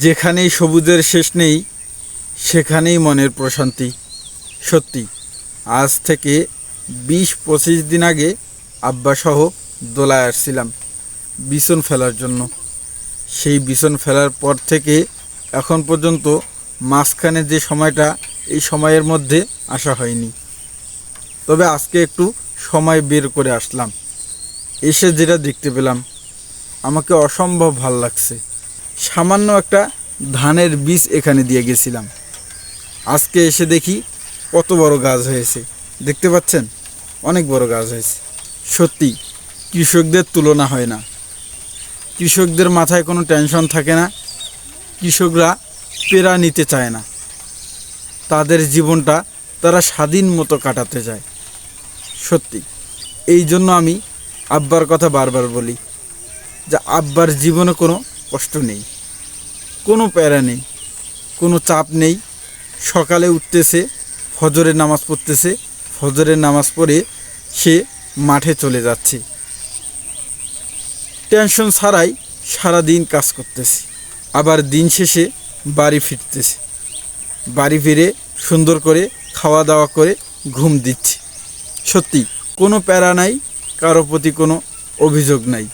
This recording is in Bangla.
যেখানেই সবুজের শেষ নেই সেখানেই মনের প্রশান্তি। সত্যি, আজ থেকে 20-25 দিন আগে আব্বাসহ দোলায় আসছিলাম বিছন ফেলার জন্য। সেই বিছন ফেলার পর থেকে এখন পর্যন্ত মাঝখানে যে সময়টা, এই সময়ের মধ্যে আসা হয়নি। তবে আজকে একটু সময় বের করে আসলাম। এসে যেটা দেখতে পেলাম আমাকে অসম্ভব ভাল লাগছে। সামান্য একটা ধানের বীজ এখানে দিয়ে গেছিলাম, আজকে এসে দেখি কত বড় গাছ হয়েছে। দেখতে পাচ্ছেন, অনেক বড় গাছ হয়েছে। সত্যি কৃষকদের তুলনা হয় না। কৃষকদের মাথায় কোনো টেনশন থাকে না, কৃষকরা পেরা নিতে চায় না, তাদের জীবনটা তারা স্বাধীন মতো কাটাতে চায়। সত্যি এই জন্য আমি আব্বার কথা বারবার বলি যে আব্বার জীবনে কোনো কষ্ট নেই, কোনো প্যারা নেই, কোনো চাপ নেই। সকালে উঠতেছে, ফজরের নামাজ পড়তেছে, ফজরের নামাজ পড়ে সে মাঠে চলে যাচ্ছে, টেনশন ছাড়াই সারা দিন কাজ করতেছে। আবার দিন শেষে বাড়ি ফিরতেছে, বাড়ি ফিরে সুন্দর করে খাওয়া দাওয়া করে ঘুম দিচ্ছে। সত্যি কোনো প্যারা নাই, কারো প্রতি কোনো অভিযোগ নাই।